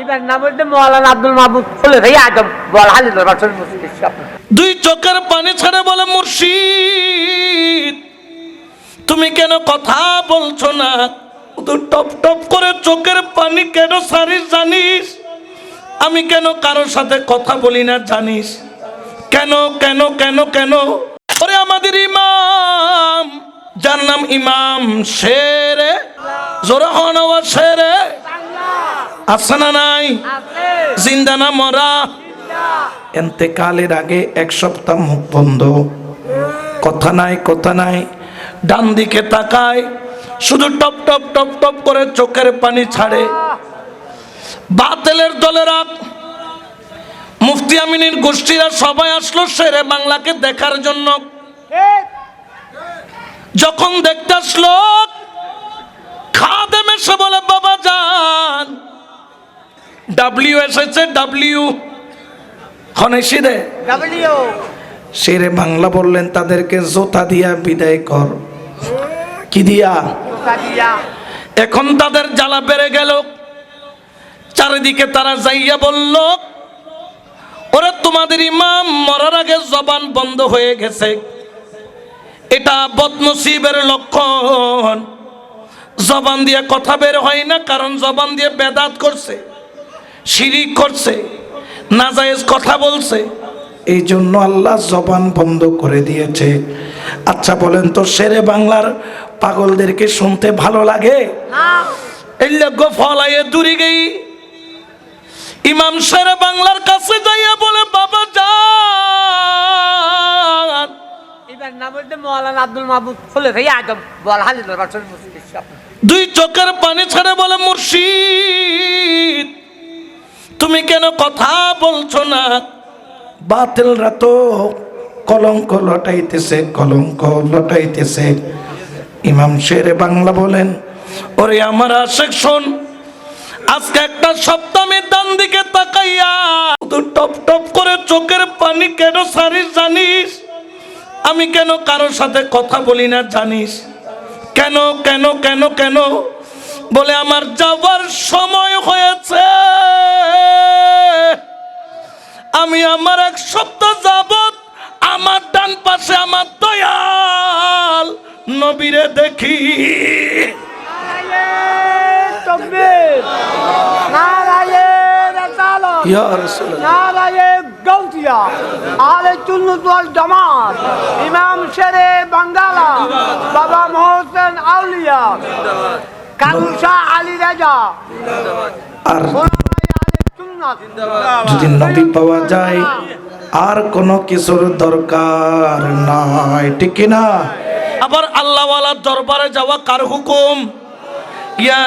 এবার নাম হচ্ছে মৌলানা আব্দুল মাহমুদ ফুলে ভাই আজম বল হালি দরবার মুর্শিদ। দুই চোখের পানি ছেড়ে বলে, মুর্শিদ তুমি কেন কথা বলছো না? টপ টপ করে চোখের পানি কেন সারিস জানিস? আমি কেন কারোর সাথে কথা বলি না জানিস? কেন কেন কেন কেন? ওরে আমাদের ইমাম, যার নাম ইমাম শেরে, জোরে হন আওয়াজ, শেরে আছে না নাই? জিন্দা না মরা? এতেকালের আগে এক সপ্তাহ মুখ বন্ধ, কথা নাই কথা নাই। ডান দিকে তাকায়, শুধু টপ টপ টপ টপ করে চোখের পানি ছাড়ে। বাতিলের দলেরা, মুফতি আমিনের গোষ্ঠীরা সবাই আসলো শেরে বাংলাকে দেখার জন্য। যখন দেখতে আসলো, খাদেম এসে বলে, বাবা যান, ডাব্লিউ এসেছে, ডাব্লিউ হনেছি রে ডাব্লিউ। শেরে বাংলা বললেন, তাদেরকে জোতা দিয়া বিদায় কর। কি দিয়া? এখন তাদের জ্বালা বেড়ে গেল। চারিদিকে তারা যাইয়া বলল, ওরে তোমাদের ইমাম মরার আগে জবান বন্ধ হয়ে গেছে, এটা বদনসিবের লক্ষণ। জবান দিয়ে কথা বের হয় না, কারণ জবান দিয়ে বেদাত করছে, শিরিক করছে, নাজায়েজ কথা বলছে, এই জন্য আল্লাহ জবান বন্ধ করে দিয়েছে। আচ্ছা বলেন তো, শেরে বাংলার পাগলদেরকে শুনতে ভালো লাগে? এই লোক ফলাইয়ে দূরে গেই ইমাম শেরে বাংলার কাছে যাইয়া বলে, বাবা যান, এবার নাম হচ্ছে মৌলানা আব্দুল মাহমুদ ফুলে ভাই আজম বল হালি দরবার মুর্শিদ। দুই চোখের পানি ছেড়ে বলে, মুর্শিদ তুমি কেন কথা বলছো না? বাতিলরা তো কলঙ্ক লটাইতেছে, কলঙ্ক লটাইতেছে। ইমাম শেরে বাংলা বলেন, ওরে আমার আশেক শোন, আজকে একটা সপ্তাহ আমি ডান দিকে তাকাইয়া টপ টপ করে চোখের পানি কেন সারিস জানিস? আমি কেন কারোর সাথে কথা বলি না জানিস? কেন কেন কেন কেন? বলে, আমার যাওয়ার সময় হয়েছে, আমি আমার এক সপ্তাহ যাবত আমার ডান পাশে আমার দয়াল নবীরে দেখি। ইয়া রাসূলুল্লাহ। ইমাম শেরে বাঙ্গালা বাবা মোহসেন আউলিয়া কালুশা আলী রাজা। আর যদি নবী পাওয়া যায় আর কোনো কিছুর দরকার নাই, ঠিক কি না? আবার আল্লাহ ওয়ালার দরবারে যাওয়া কার হুকুম? ইয়া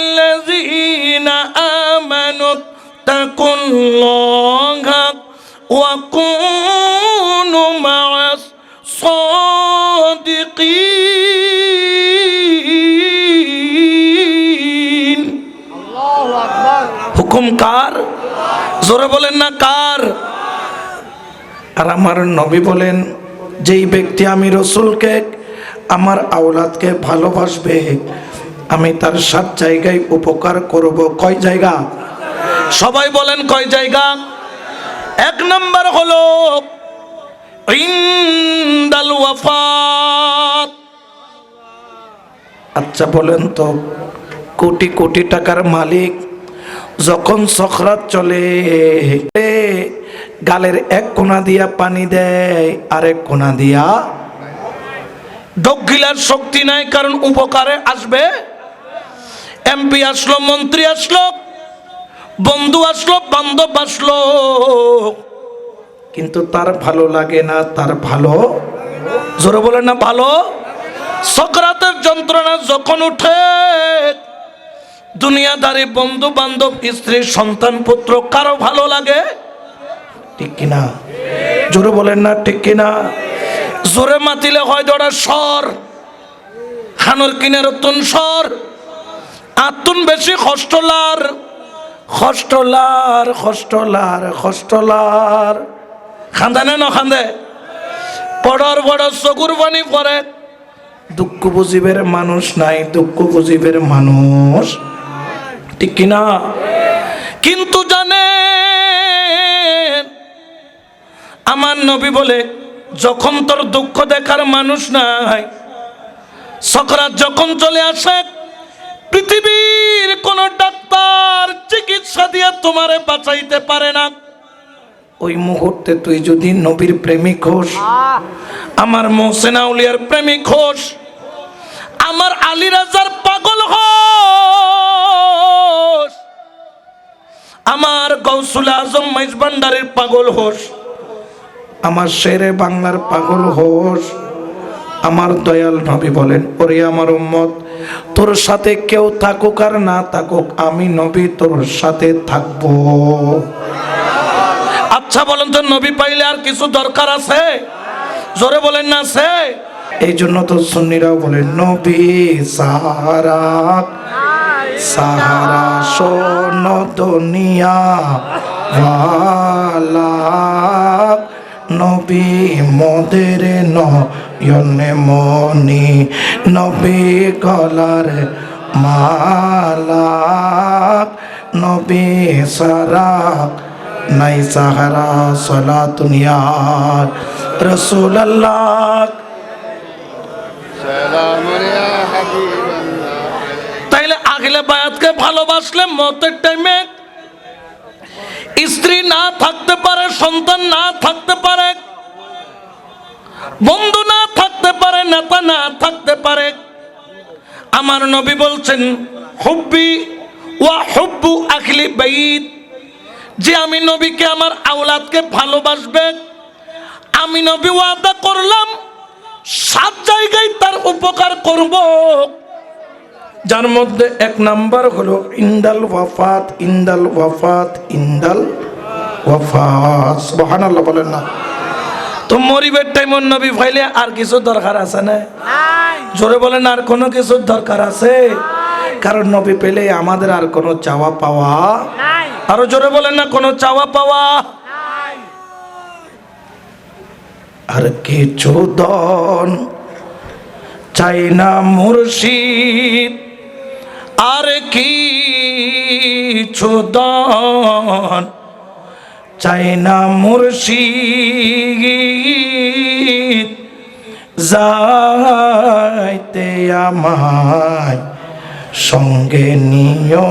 আইয়ুহাল্লাযীনা আমানু তাকুল্লাহা ওয়া কুনু মা'আস সাদিকিন। হুকুম কার? জোরে বলেন না কার? আর আমার নবী বলেন, যেই ব্যক্তি আমি রসুলকে, আমার আওলাদকে ভালোবাসবে, আমি তার 7 জায়গায় উপকার করব। কয় জায়গা? সবাই বলেন কয় জায়গা? 1 নম্বর হলো ইনদাল ওয়াফাত। আচ্ছা বলেন তো, কোটি কোটি টাকার মালিক যখন সখরাত চলে, গালের এক কোনা দিয়া পানি দেয়, আরেক কোনা দিয়া ঢোক গিলার শক্তি নাই, কারণ উপকারে আসবে। এমপি আসলো, মন্ত্রী আসলো, বন্ধু আসলো, বান্ধব আসলো, কিন্তু তার ভালো লাগে না, তার ভালো, জোরে বলেন না ভালো। সকরাতের যন্ত্রণা যখন উঠে, দুনিয়াদারি বন্ধু বান্ধব, স্ত্রী সন্তান পুত্র, কারো ভালো লাগে? ঠিক কিনা? জোরে বলেন না ঠিক কিনা? জোরে মাতিলে হয় দড়া সর, খানোর কিনের অতুন সর, আতুন বেশি খষ্টলার, খষ্টলার খষ্টলার খষ্টলার। খান্দে না খান্দে? বড়র বড় চকুর পানি পরে, দুঃখ বুঝিবের মানুষ নাই, দুঃখ বুঝিবের মানুষ, ঠিক কিনা? কিন্তু জানেন আমার নবী বলে, যখন তোর দুঃখ দেখার মানুষ নাই, সকরাত যখন চলে আসে, পৃথিবীর কোন ডাক্তার চিকিৎসা দিয়ে তোমারে বাঁচাইতে পারে না। ওই মুহূর্তে তুই যদি নবীর প্রেমিক হোস, আমার মোহসেন আউলিয়ার প্রেমিক হোস, আমার আলী রাজার পাগল হোস, আমার গৌসুল আজম মাইজ ভান্ডারের পাগল হোস, আমার শেরে বাংলার পাগল হোস, আমার দয়াল নবী বলেন, ওরে আমার উম্মত, তোর সাথে কেউ থাকুক আর না থাকুক, আমি নবী তোর সাথে থাকবো। আচ্ছা বলেন তো, নবী পাইলে আর কিছু দরকার আছে? জোরে বলেন না আছে? এই জন্য তো সুন্নিরাও বলেন, নবী সাহারা সাহারা শোন দুনিয়া ওয়ালা, নবী মোদের নয়নে মনি, নবী গলার মালা, নবী সারা নাই সাহারা সালাতুন ইয়া রাসূলুল্লাহ। তাইলে আগলে বায়াতকে ভালোবাসলে মতের টাইমে স্ত্রী না থাকতে পারে, সন্তান না থাকতে পারে, বন্ধু না থাকতে পারে, নেতা না থাকতে পারে, আমার নবী বলছেন হুব্বি ওয়া হুব্বু আহলি বাইত, যে আমি নবীকে আমার আওলাদকে ভালোবাসবে, আমি নবী ওয়াদা করলাম 7 জায়গায় তার উপকার করব, যার মধ্যে 1 নাম্বার হলো ইন্দাল ওয়াফাত, ইন্দাল ওয়াফাত, ইন্দাল ওয়াফাত। সুবহানাল্লাহ বলেন না? তো মরিবের টাইম নবী ভাইলে আর কিছু দরকার আছে না? জোরে বলেন, আর কোনো কিছু দরকার আছে? কারণ নবী পেলে আমাদের আর কোনো চাওয়া পাওয়া নাই। আরো জোরে বলেন না, কোনো চাওয়া পাওয়া নাই। আর কিছু দন চাই না মুর্শিদ, আর কিছু দন চাই না মুর্শিদ, যাইতে আমায় সঙ্গে নিও,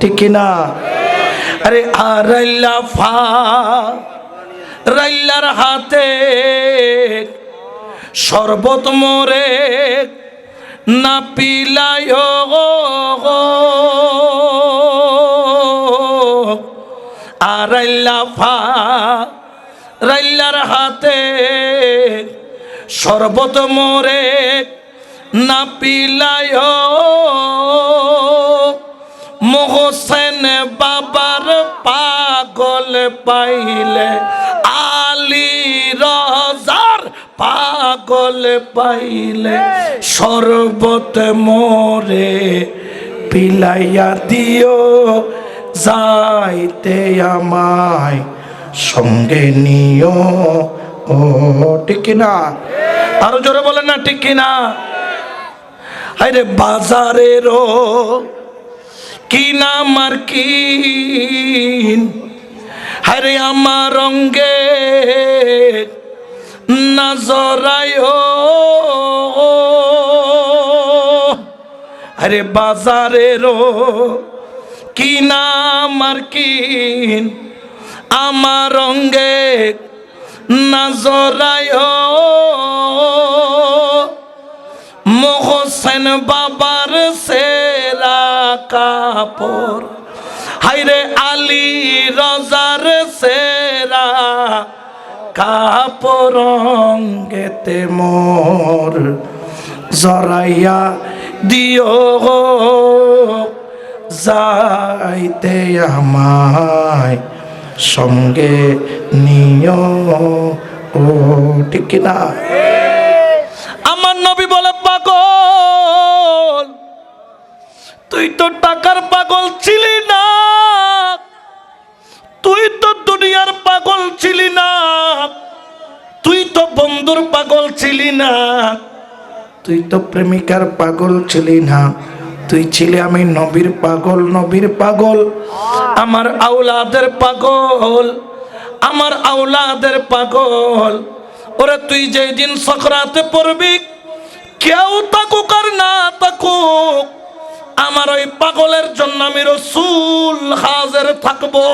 ঠিক না? আরে আরাইলা ফা রাইলার হাতে শরবত মোরে না পিলায়, আরাইলা ফা রাইলার হাতে শরবত মোরে না পিলায়, মোহসেন বাবার পাগল পাইলে, আলী রাজার পাগল পাইলে, শরবত মোরে পিলাইয়া দিও, যাইতে আমায় সঙ্গে নিও, ও ঠিক না? আরো জোরে বলেন না, ঠিক না? আরে বাজারেরও কিনা মার্কিন, আরে আমার রঙ্গে নজরায়, আরে বাজারেরও কিনা মার্কিন, আমার রঙ্গে নজরায়, মোহসেন বাবার সেরা কাপড়, হাইরে আলী রাজার সেরা কাপড়, রঙ্গেতে মোর জরাইয়া দিও, যাইতে আমায় সঙ্গে নিও, ও ঠিক না? আমার নবী বলে, পাগল তুই তো টাকার পাগল ছিলি না, তুই তো দুনিয়ার পাগল ছিলি না, তুই তো বন্ধুর পাগল ছিলি না, তুই তো প্রেমিকার পাগল ছিলি না, তুই ছিলি আমি নবীর পাগল, নবীর পাগল, আমার আওলাদের পাগল, আমার আওলাদের পাগল। ওরে তুই যেই দিন সকরাতে পড়বি, কেউ তাকুক আর না তাকুক, আমার ওই পাগলের জন্য আমি রাসূল হাজির থাকবো।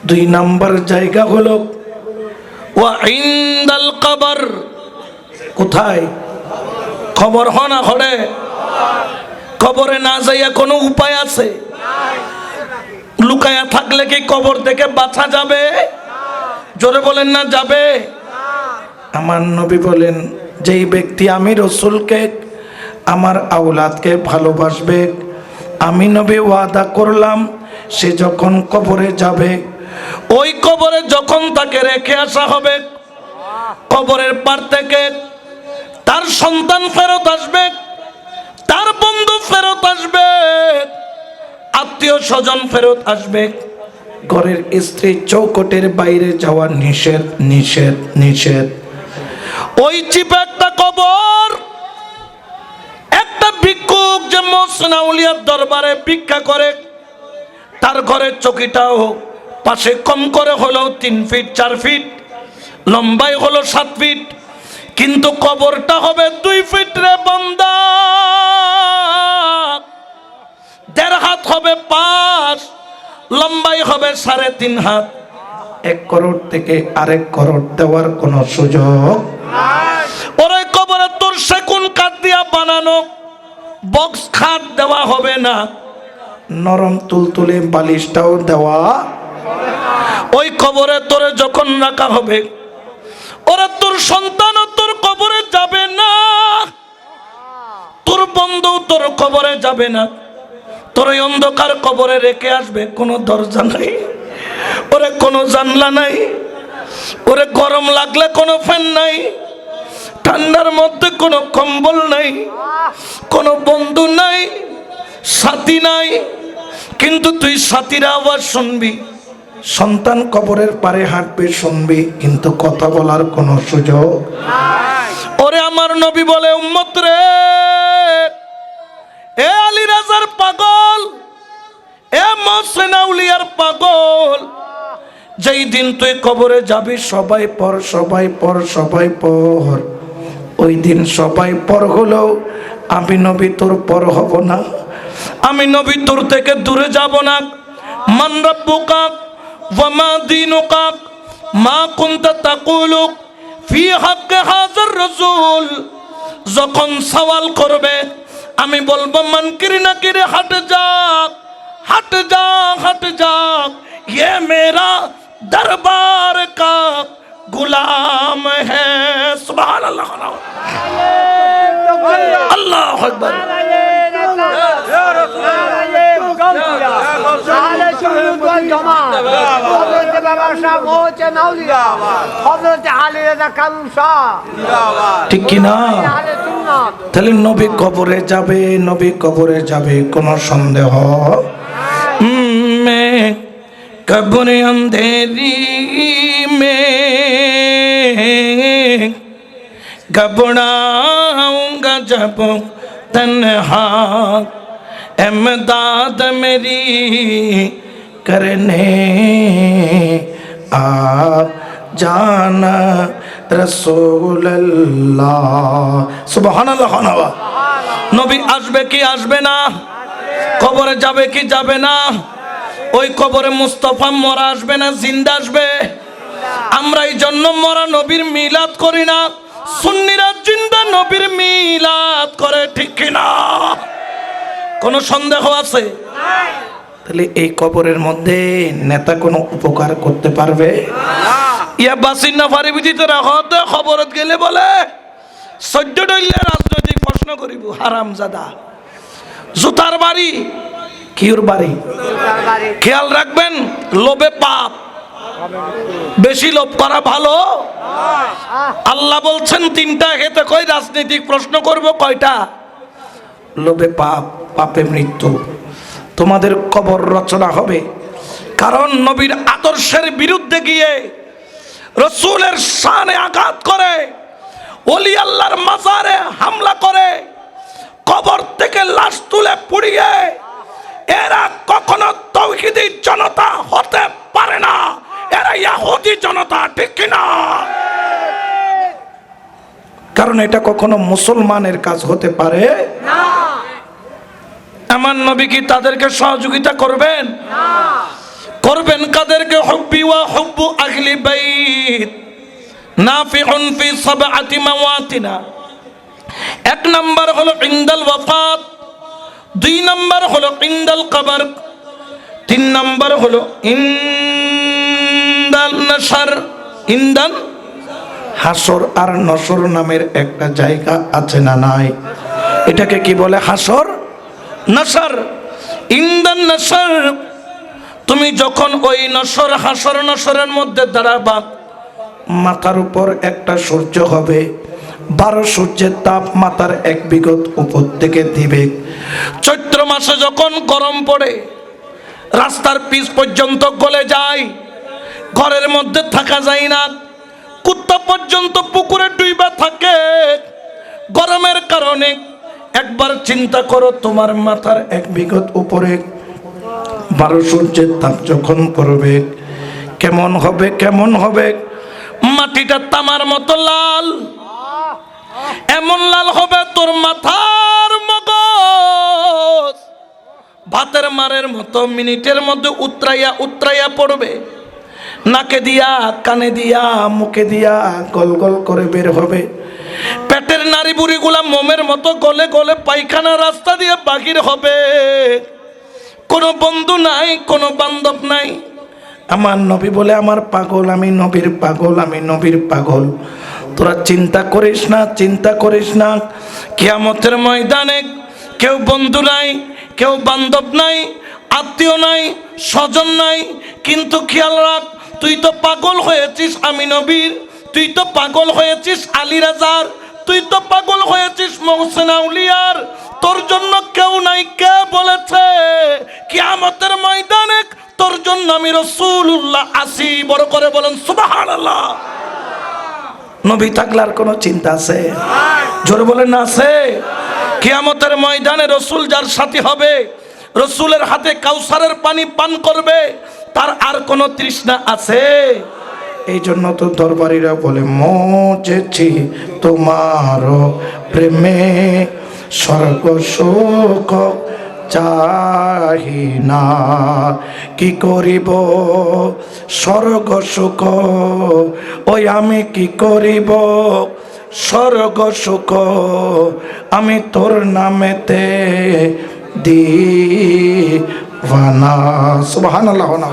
দুই নাম্বার জায়গা হলো ওয়া ইনদাল কবর। কোথায়? খবর হ না হরে, কবরে না যাইয়া কোনো উপায় আছে? লুকায়া থাকলে কি কবর থেকে বাঁচা যাবে? জোরে বলেন না যাবে? আমার নবী বলেন, যেই ব্যক্তি আমি রাসূলকে, আমার আওলাদকে ভালোবাসবে, আমি নবী ওয়াদা করলাম, সে যখন কবরে যাবে, ওই কবরে যখন তাকে রেখে আসা হবে, কবরের পার থেকে তার সন্তান ফেরত আসবে, তার বন্ধু ফেরত আসবে, আত্মীয় স্বজন ফেরত আসবে। ঘরের স্ত্রী চৌকটের বাইরে যাওয়া নিষেধ, নিষেধ, নিষেধ। ওই চিপে একটা কবর, একটা ভিক্ষুক যে মহসিন আউলিয়ার দরবারে ভিক্ষা করে, তার ঘরের চকিটাও পাশে কম করে হলো 3 ফিট 4 ফিট, লম্বাই হলো 7 ফিট, কিন্তু কবরটা হবে 2 ফিট রে বান্দা। 1.5 হাত হবে পাশ, লম্বাই হবে 3.5 হাত। 1 করোড় থেকে আরেক করোড় দেওয়ার কোনো সুযোগ নাই। ওরে কবরে তোর সেগুন কাঠ দিয়া বানানো বক্স খাট দেওয়া হবে না, নরম তুলতুলে বালিশটাও দেওয়া। ওই কবরে তোরে যখন রাখা হবে, ওরা তোর সন্তান তোর কবরে যাবে না, তোর বন্ধু তোর কবরে যাবে না, তোর এই অন্ধকার কবরে রেখে আসবে। কোনো দরজা নাই, ওরে কোনো জানলা নাই, ওরে গরম লাগলে কোনো ফ্যান নাই, ঠান্ডার মধ্যে কোনো কম্বল নাই, কোনো বন্ধু নাই, সাথী নাই। কিন্তু তুই সাথীর আওয়াজ শুনবি, সন্তান কবরের পারে হাঁটবে শুনবি, কিন্তু কথা বলার কোনো সুযোগ নাই। ওরে আমার নবী বলে, উম্মত রে, এ আলী রাজার পাগল, এ মহসিন আউলিয়ার পাগল, যেই দিন তুই কবরে যাবি, সবাই পর, সবাই পর, সবাই পর। ওই দিন সবাই পর হলেও আমি নবী তোর পর হব না, আমি নবী তোর থেকে দূরে যাব না। মান রাব্বুকা ওয়া মা দীনুকা মা কুনতা তাকুলু ফি হাক্কি হাযার রাসূল। যখন সওয়াল করবে, আমি বলবো মানকির নাকির হট যা, हट जा, हट जा, ये मेरा दरबार का गुलाम है। सुभान अल्लाह, अल्लाह अकबर। ঠিক কিনা? তাহলে নবী কবরে যাবে, নবী কবরে যাবে, কোনো সন্দেহ मैं कब्र अंधेरी में घबराऊंगा जब तन्हा, इमदाद मेरी करने आ जाना रसूल अल्लाह। सुबहानाल्लाह। नबी আসবে কি আসবে না? কবরে যাবে কি যাবে না? ওই কবরে মুস্তাফা মরা আসবে না জিন্দা আসবে? আমরা এই জন্য মরা নবীর মিলাদ করি না, সুন্নিরা জিন্দা নবীর মিলাদ করে, ঠিক কিনা? কোনো সন্দেহ আছে? তাহলে এই কবরের মধ্যে নেতা কোনো উপকার করতে পারবে? ইয়া বাসিন না পারি বুঝিতে রাখতে খবরত গেলে বলে 14 ডইলে রাজনৈতিক প্রশ্ন করিব, হারামজাদা। জুতার বাড়ি, কিউর বাড়ি। খেয়াল রাখবেন, লোভে পাপ, বেশি লোভ করা ভালো। আল্লাহ বলছেন 3টা, হেতে কই রাজনৈতিক প্রশ্ন করব কয়টা? লোভে পাপ, পাপে মৃত্যু। তোমাদের কবর রচনা হবে, কারণ নবীর আদর্শের বিরুদ্ধে গিয়ে রসুলের শানে আঘাত করে, ওলি আল্লাহর মাজারে হামলা করে, কবর থেকে লাশ তুলে পুড়িয়ে, এরা কখনো তাওহীদি জনতা হতে পারে না, এরা ইহুদি জনতা, ঠিক কিনা? কারণ এটা কখনো মুসলমানের কাজ হতে পারে না। আমার নবী কি তাদেরকে সহযোগিতা করবেন? না। করবেন কাদেরকে? হুব্বি ওয়া হুব্বু আহলি বাইত নাফিউন ফি সাবআতি মাওয়াতিনা। এক নাম্বার হলো ইনদাল ওয়াফাত, দুই নাম্বার হলো ইনদাল কবর, তিন নাম্বার হলো ইনদাল নাশর, ইনদাল হাসর আর নসর নামের একটা জায়গা আছে না নাই? এটাকে কি বলে? হাসর নসর। ইনদান নসর, তুমি যখন ওই নসর হাসর নসরের মধ্যে দাঁড়াবা, মাথার উপর একটা সূর্য হবে, 12 সূর্যের তাপ মাথার এক বিগত উপর থেকে দিবে। চৈত্র মাসে যখন গরম পড়ে, রাস্তার পিচ পর্যন্ত গলে যায়, ঘরের মধ্যে থাকা যায় না, কুত্তা পর্যন্ত পুকুরে ডুইবা থাকে গরমের কারণে। একবার চিন্তা করো, তোমার মাথার এক বিগত উপরে 12 সূর্যের তাপ যখন পড়বে, কেমন হবে? কেমন হবে? মাটিটা তামার মতো লাল, এমন লাল হবে তোর মাথার মগজ ভাতের মারের মতো মিনিটের মধ্যে উতরাইয়া উতরাইয়া পড়বে। নাকে দিয়া, কানে দিয়া, মুখে দিয়া গল গল করে বের হবে। পেটের নারী বুড়িগুলা মোমের মতো গলে গলে পায়খানা রাস্তা দিয়ে বাহির হবে। কোনো বন্ধু নাই, কোনো বান্ধব নাই। আমার নবী বলে, আমার পাগল, আমি নবীর পাগল, আমি নবীর পাগল। তোরা চিন্তা করিস না, চিন্তা করিস না। কিয়ামতের ময়দানে কেউ বন্ধু নাই, কেউ বান্ধব নাই, আত্মীয় নাই, স্বজন নাই। কিন্তু খেয়াল রাখ, তুই তো পাগল হয়েছিস আমি নবীর, তুই তো পাগল হয়েছিস আলী রাজার, তুই তো পাগল হয়েছিস মহসিন আউলিয়ার। তোর জন্য কেউ নাই। কে বলেছে? কিয়ামতের ময়দানে তোর জন্য আমি রাসূলুল্লাহ আসি। বড় করে বলেন সুবহানাল্লাহ। নবী থাকলে আর কোনো চিন্তা আছে? জোরে বলেন না আছে? কিয়ামতের ময়দানে রসুল যার সাথী হবে, রসুলের হাতে কাউসারের পানি পান করবে, তার আর কোনো তৃষ্ণা আছে? এই জন্য তো দরবারীরা বলে, মজেছি তোমার প্রেমে, স্বর্গ সুখ চাহি না, কি করিব স্বর্গ সুখ, ওই আমি কি করিব স্বর্গ সুখ, আমি তোর নামেতে দিওয়ানা। সুবহানাল্লাহ। না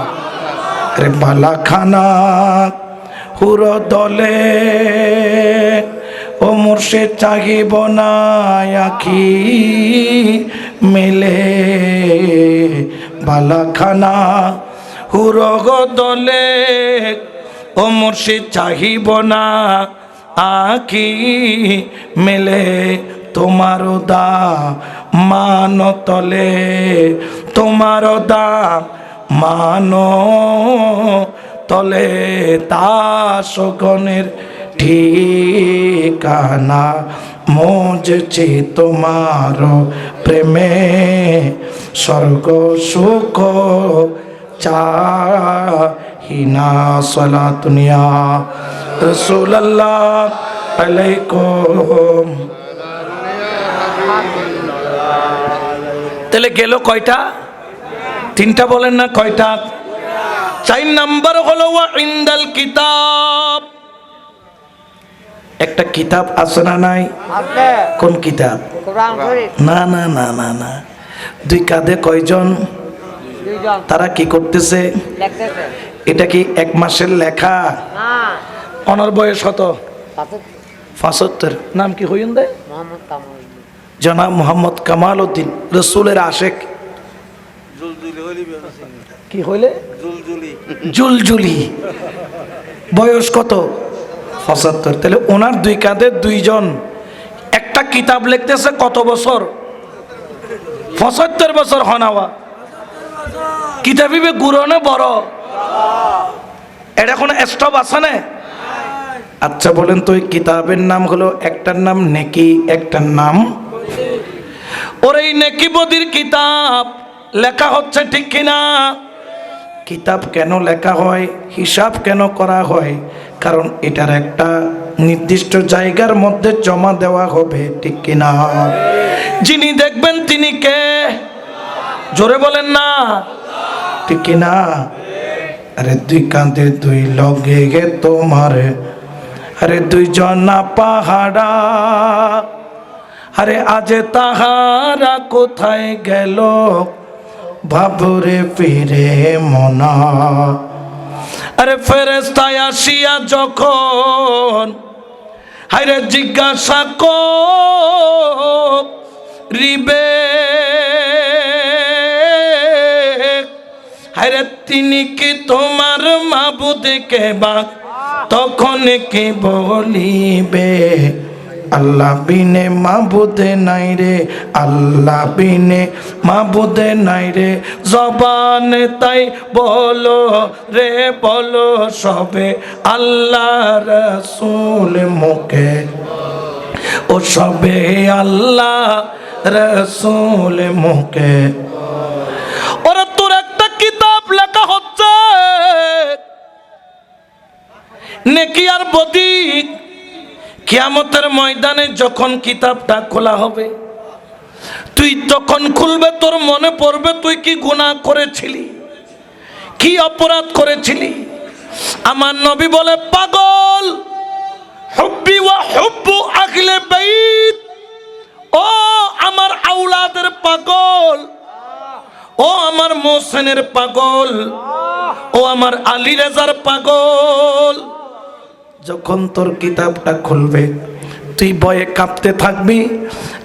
রে বালা খানা হুর দলে, ও মুর্শিদ চাহিব না আখি মেলে, বালা খানা হুর দলে, ও মুর্শিদ চাহিব না আখি মেলে, তোমার দা মান তলে, তোমার দা মান তলে, দাসগণের ঠিকানা, মজেছি তোমার প্রেমে, স্বর্গ সুখ চাহিনা। সালাতুনিয়া রাসূলুল্লাহ আলাইকুম। তাহলে গেল কয়টা? 3টা বলেন না কয়টা? 4 নাম্বার হলো ওয়া ইনদাল কিতাব। একটা কিতাব আছে না নাই? কোন কিতাব? কোরআন শরীফ। না না না না না, 2 কাঁধে কয়জন? 2জন। তারা কি করতেছে? লিখতেছে। এটা কি 1 মাসের লেখা? না। ওনার বয়স কত? 75। নাম কি হইন দে? মোহাম্মদ কামাল। জনাব মোহাম্মদ কামাল উদ্দিন, রসুলের আশেক। কি হইলে? জুলজুলি। বয়স কত? 75। তাহলে ওনার 2 কাঁধে 2জন। একটা কিতাব লিখতেছে কত বছর? 75 বছর হনাওয়া। কিতাবিবে গুরনে বড়। এটা কোনো স্টপ আছে না? আচ্ছা বলেন তো ওই কিতাবের নাম হলো, একটার নাম নেকি, একটার নাম, ওর এই নেকি বদির কিতাব লেখা হচ্ছে, ঠিক কিনা? কিতাব কেন লেখা হয়, হিসাব কেন করা হয়? কারণ এটার একটা নির্দিষ্ট জায়গার মধ্যে জমা দেওয়া হবে, ঠিক কিনা? যিনি দেখবেন তিনি কে? জোরে বলেন না, ঠিক কিনা? আরে দুই কাঁধে দুই লগে গে তোমার, আরে দুইজনা পাহাড়া, আরে আজ তাহারা কোথায় গেল, ভাবরে ফিরে মনা। আরে ফেরেশতায় আসিয়া যখন হায়রে জিজ্ঞাসা করিবে, হায়রে তিনি কি তোমার মাবুদ কে বা, তখন কে বলিবে আল্লাহ বিনে মাবুদে নাই রে, আল্লাহ বিনে মাবুদে নাই রে। জবানে তাই বলো রে বলো সবে আল্লাহ রাসূল মুখে, ও সবে আল্লাহ রাসূল মুখে। ওরে তোর একটা কিতাব লেখা হচ্ছে নেকি আর বদি। কিয়ামতের ময়দানে যখন কিতাবটা খোলা হবে, তুই তখন খুলবে, তোর মনে পড়বে তুই কি গুনাহ করেছিলি, কি অপরাধ করেছিলি। আমার নবী বলে, পাগল হুব্বি ওয়া হুব্বু আহলে বাইত, ও আমার আওলাদের পাগল, ও আমার মোহসেনের পাগল, ও আমার আলী রেজার পাগল। যখন তোর কিতাবটা খুলবে তুই ভয়ে কাঁপতে থাকবি,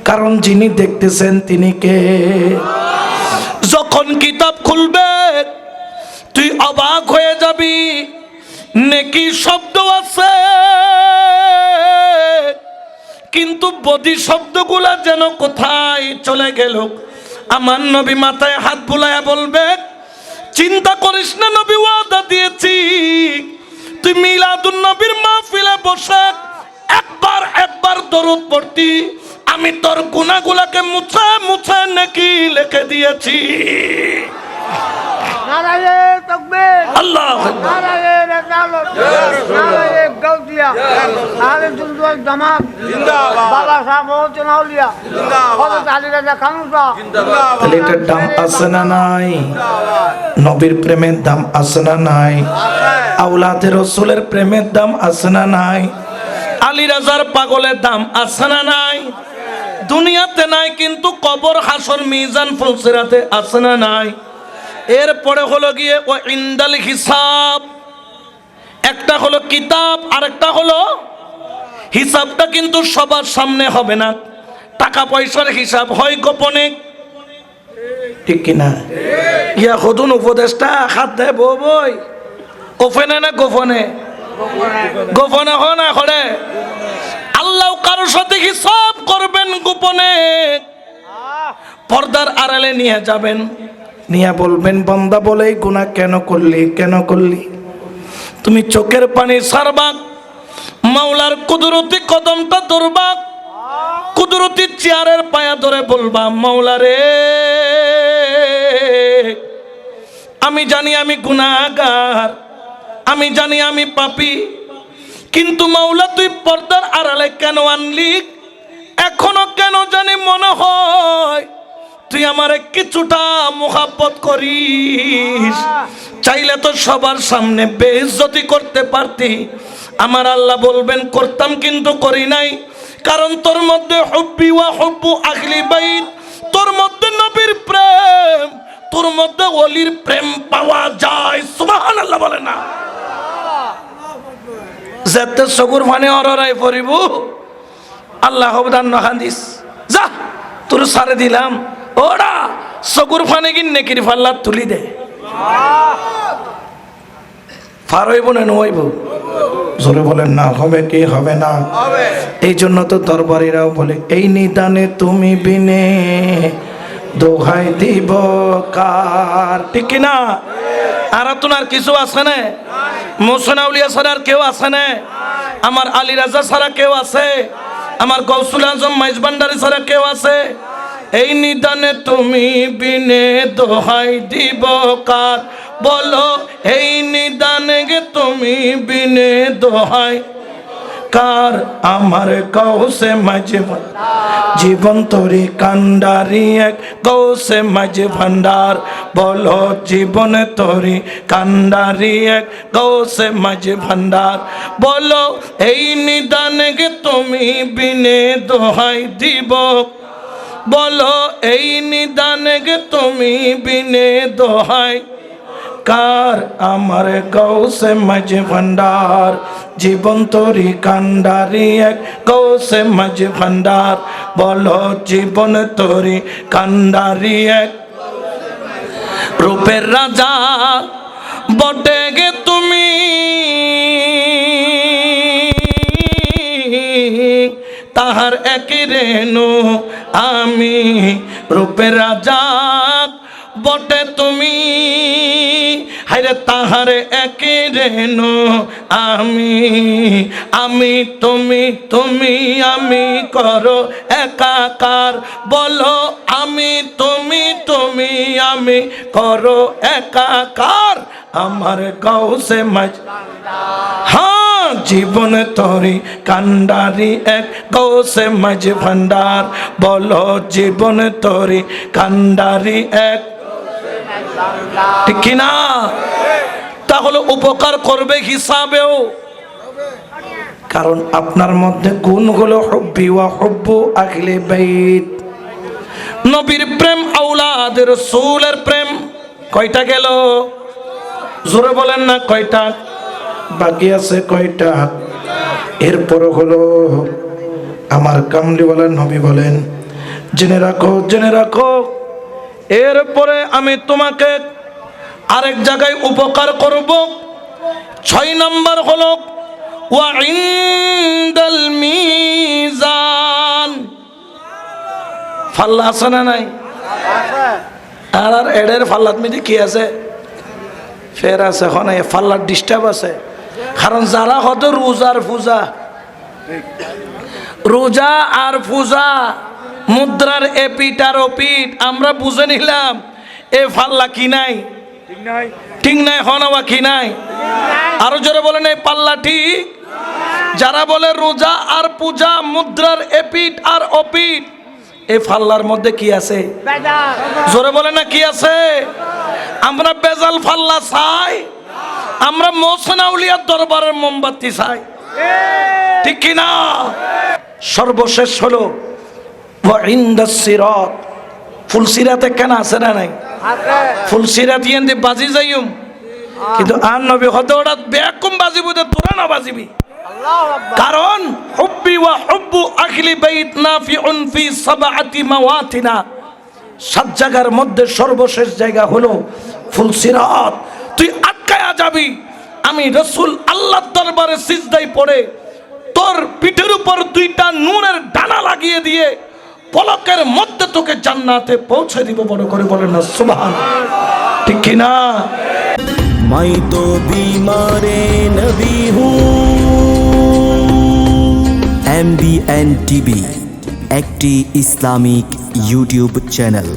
কারণ যিনি দেখতেছেন তিনি কে? যখন কিতাব খুলবে তুই অবাক হয়ে যাবি, নেকি শব্দ আছে কিন্তু বদি শব্দগুলা যেন কোথায় চলে গেল। আমার নবী মাথায় হাত বুলায়া বলবে, চিন্তা করিস না, নবী ওয়াদা দিয়েছি, তুই মিলাদুন নবীর মাহফিলে বসে একবার দরুদ পড়তি, আমি তোর গুনাহগুলোকে মুছে মুছে নেকি লিখে দিয়েছি। নারায়ে তাকবীর, আল্লাহু আকবার, নারায়ে রিসালাত, নারায়ে গাউদিয়া, নারায়ে জুলজুল জামাত জিন্দাবাদ, বাবা সাহেব মহসিন আউলিয়া জিন্দাবাদ, হযরত আলী রাজা খানুসা জিন্দাবাদ। তাহলে এটার দাম আছে না নাই? নবীর প্রেমের দাম আছে না নাই? আওলাদের রাসূলের প্রেমের দাম আছে না নাই? আলী রাজার পাগলের দাম আছে না নাই? দুনিয়াতে নাই, কিন্তু কবর, হাসর, মিজান, ফুলসিরাতে আছে না নাই? এরপরে হলো গিয়ে ও ইনদাল হিসাব, একটা হলো কিতাব আর একটা হলো হিসাবটা, কিন্তু সবার সামনে হবে না। টাকা পয়সার হিসাব হয় গোপনে, ঠিক কিনা? ইয়া খুদুন উপদেশটা হাত দেয় বই ওপেনে না গোপনে? গোপনে হয় না করে। আল্লাহ কারোর সাথে হিসাব করবেন গোপনে, পর্দার আড়ালে নিয়ে যাবেন, নিয়ে বলবেন, বান্দা বলে গুনাহ কেন করলি, কেন করলি? তুমি চোখের পানি ছাড়বা, মাওলার কুদরতি কদমটা ধরবা, কুদরতি চেয়ারের পায়া ধরে বলবা, মাওলা রে, আমি জানি আমি গুনাহগার, আমি জানি আমি পাপী, কিন্তু মাওলা তুই পর্দার আড়ালে কেন আনলি? এখনো কেন জানি মনে হয় তুই আমারে কিছুটা মুহাব্বত করিস। চাইলে তো সবার সামনে বেইজ্জতি করতে পারতি। আমার আল্লাহ বলবেন, করতাম কিন্তু করি নাই, কারণ তোর মধ্যে হুব্বি ওয়া হুব্বু আহলি বাইত, তোর মধ্যে নবীর প্রেম, তোর মধ্যে ওলির প্রেম পাওয়া যায়। সুবহানাল্লাহ বলে না? যেতে চকুর পানি অররাই পড়িব, আল্লাহ অবদান নখান্দিস, যা তোর সারে দিলাম, ওরা চকুর পানি কি নেকির ফাল্লা তুলি দে, ফার হইব না নইব? জোরে বলেন না, হবে কি হবে না? এই জন্য তো দরবারিরাও বলে, এই নিদানে তুমি বিনে দোহাই দিব কার, ঠিক কিনা? আর তোমার কিছু আছে না? মোহসিন আউলিয়া ছাড়া আর কেউ আছে না? আমার আলী রাজা ছাড়া কেউ আছে? আমার গৌসুল আজম মাইজ ভান্ডারী ছাড়া কেউ আছে? এই নিদানে তুমি বিনে দোহাই দিব কার? বলো এই নিদানে গে তুমি বিনে দোহাই কার? আমার গৌসে মাঝে জীবন তরি কান্ডারি এক গৌসে মাঝে ভান্ডার। বলো জীবন তরি কান্ডারি এক গৌসে মাঝে ভান্ডার। বলো এই নিদানে গে তুমি বিনে দোহাই দিব। বলো এই নিদানে গে তুমি বিনে দোহাই কার? আমার গৌসে মাঝে ভান্ডার জীবন তরি কান্ডারি এক গৌসে মাঝে ভান্ডার। বলো জীবন তরি কান্ডারি এক। রূপের রাজা বটে গে তুমি, তাহার এক রেণু আমি। রূপের রাজা বটে তুমি, হায়রে তাহার এক রেণু আমি। আমি তুমি তুমি আমি করো একাকার। বলো আমি তুমি তুমি আমি করো একাকার। আমার গৌসে মাঝ হ্যাঁ জীবন তরি কান্ডারি এক গৌসে মাঝে ভান্ডার। বলো জীবন তরি কান্ডারি এক, ঠিক কিনা? তাহলে উপকার করবে হিসাবেও, কারণ আপনার মধ্যে গুণ হলো হুব্বি ওয়া হুব্বু আহলে বাইত। নবীর প্রেম, আওলাদের রাসূলের প্রেম। কয়টা গেল? জোরে বলেন না কয়টা? বাকি আছে কয়টা? এরপর হলো আমার কামলিওয়ালা নবী বলেন, জেনে রাখো জেনে রাখো। এরপরে আমি তোমাকে আরেক জায়গায় উপকার করব। 6 নম্বর হলো ওয়া ইনদাল মিজান। ফাল্লা আছে না নাই? আর এডের ফাল্লাত মধ্যে কি আছে? ফের আছে। এখন এই ফাল্লার ডিস্টার্ব আছে, কারণ যারা হতো রোজার পূজা, রোজা আর পূজা মুদ্রার এপিট আর ওপিট আমরা বুঝে নিলাম। এ ফাল্লা কি নাই? ঠিক নাই। হনবা কি নাই? আরো জোরে বলেন এই পাল্লা ঠিক। যারা বলে রোজা আর পূজা মুদ্রার এপিট আর ওপিট, এই ফাল্লার মধ্যে কি আছে? জোরে বলে না কি আছে? আমরা বেজাল ফাল্লা চাই, আমরা মোহসেন আউলিয়ার দরবারের মোমবাতি চাই, ঠিক কিনা? সর্বশেষ হলো ওয়া ইনদাস সিরাত। ফুলসিরাতে কেন আছে না নাই? ফুলসিরাত ইয়ান্দি বাজি যাইম, কিন্তু আর নবী হতে ওটা বেকুম বাজিবু দে তোরা না বাজিবি। কারণ হুব্বি ওয়া হুব্বু আহলি বাইত নাফিউন ফি সাবআতি মাওয়াতিনা। 7 জায়গার মধ্যে সর্বশেষ জায়গা হলো ফুলসিরাত। তুই আটকায়া যাবি, আমি রাসূল আল্লাহর দরবারে সিজদায় পড়ে তোর পিঠের উপর 2টা নূরের ডানা লাগিয়ে দিয়ে পলকের মধ্যে তোকে জান্নাতে পৌঁছে দিব। বড় করে বলেন না সুবহানাল্লাহ, ঠিক কিনা? मैं तो बीमारे नबी हूँ। MBN TV একটি ইসলামিক ইউটিউব চ্যানেল।